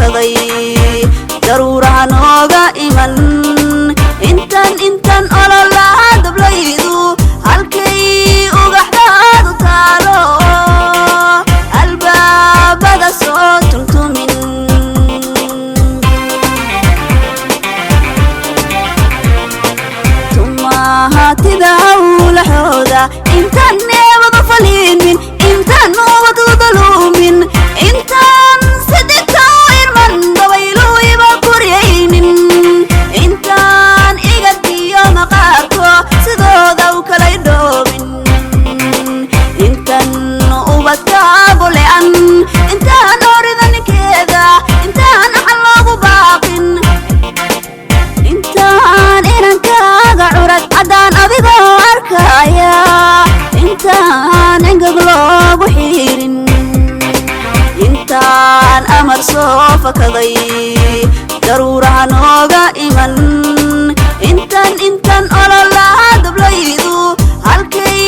fakaday daruuraha nooga iman intan ololaha dablaydu halkay ugaxdaadu taalo albaabada soo tuntumin tumahatida hawlahooda intan neebada faliimin intan nubadu daluumin intan sidita irman dabaylu iba kuryaynin intan igadiyo maqaarko sidooda u kala dhoobin intan ubadka bulean intan oridankeeda intan xaloogu baaqin intan inankaaga curad haddaan adigoo arkaya intaan engeg loogu xiirin intaan amar soo fakaday daruuraha nooga iman intan ololaha dablaydu halkay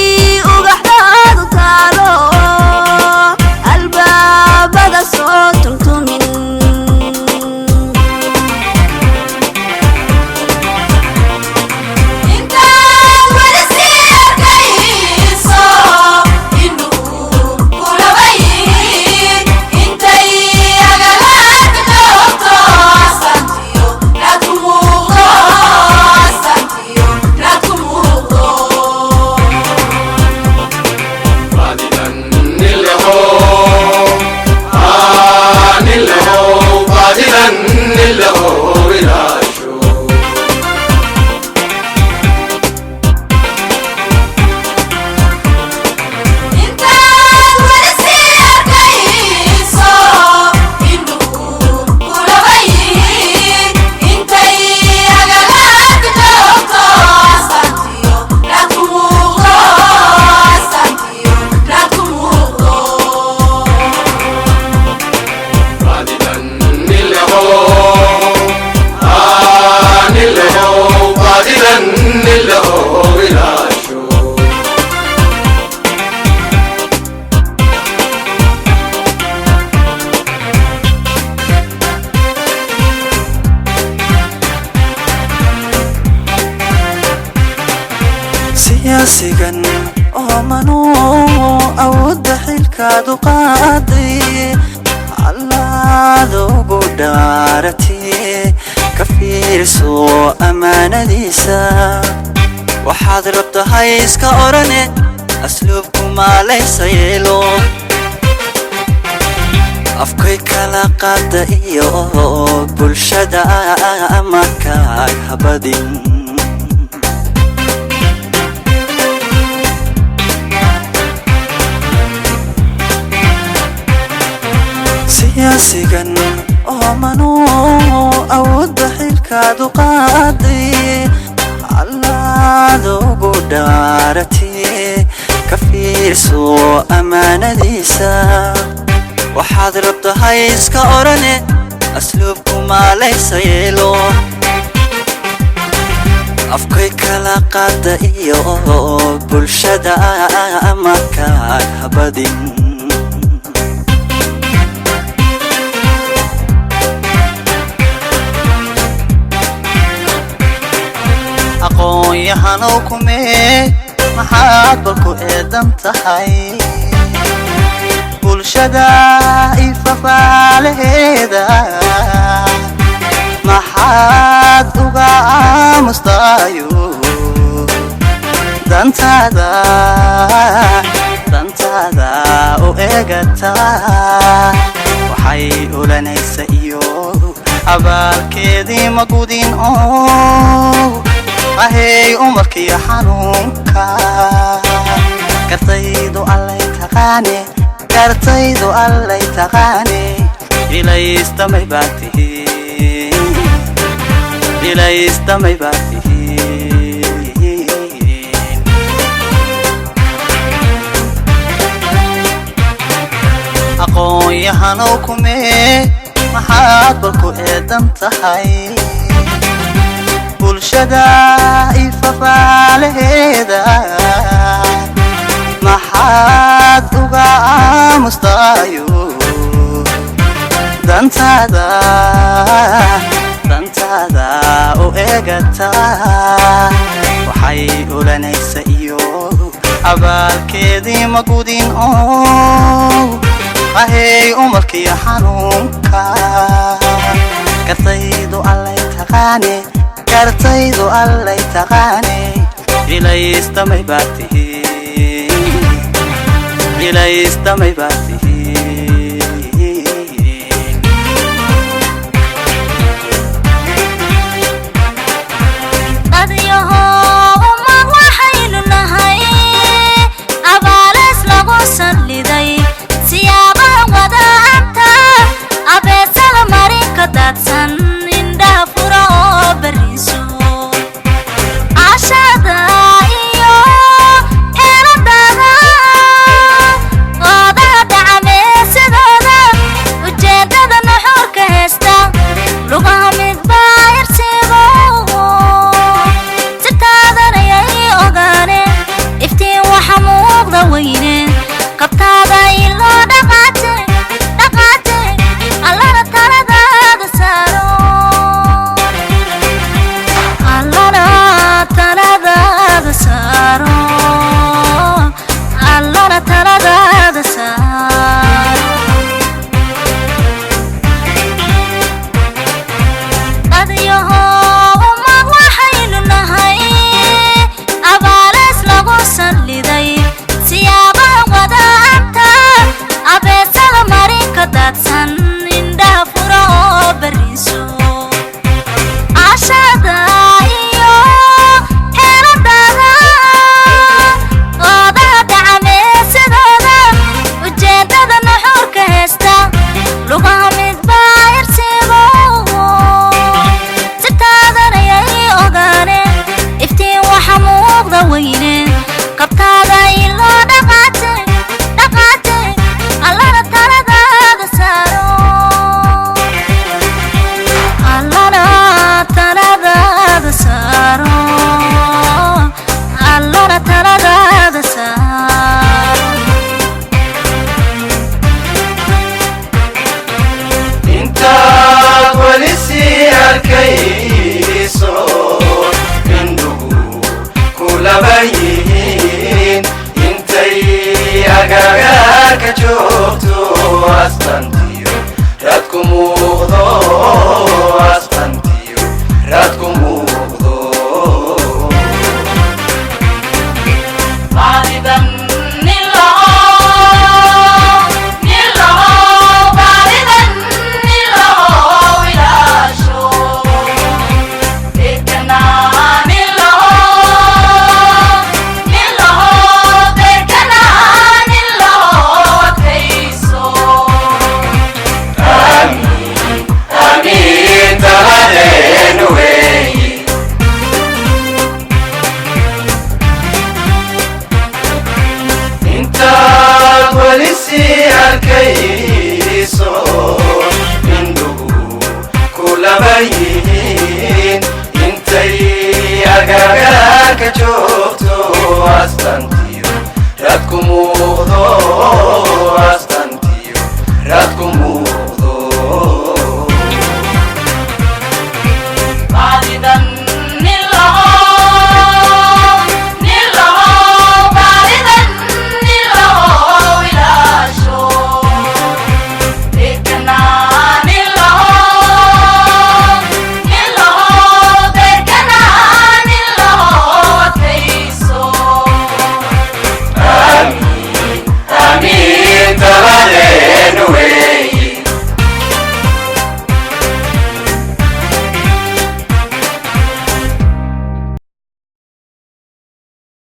ugaxdaadu taalo albaabada soo tuntumin sigan oo manuu awoodda xilkaadu qaaday allaad ugu dhaaratay ka fiirso ammaanadiisa waxaad rabtahay iska orane asluubku maalaysa yeelo afkay kala qaada iyo bulshada amarkaag habadin sigan oo manuu awoodda xilkaadu qaaday allaad ugu dhaaratay ka fiirso ammaanadiisa waxaad rabtahay iska orane asluubku maalaysa yeelo afkay kala qaada iyo bulshada amarkaag habadin aqoon-yahanow kumee maxaad balku eedan tahay bulshada ifafaalaheeda maxaad uga aamustayo dantaada u eegataa waxay olanaysa iyo abaalkeedii magudin oo ahey umarkiyo xanuunka gartaydu allay taqaane ilaystamay baad tihiin aqoon-yahanow kumee maxaad balku eedan tahay bulshada ifafaalaheeda maxaad uga aamustayo dantada u eegata waxay oranaysa iyo abaalkeedii ma gudin oo ahey umalkii xanuunka kartaydu allay taqaane ilaystamay baatihiin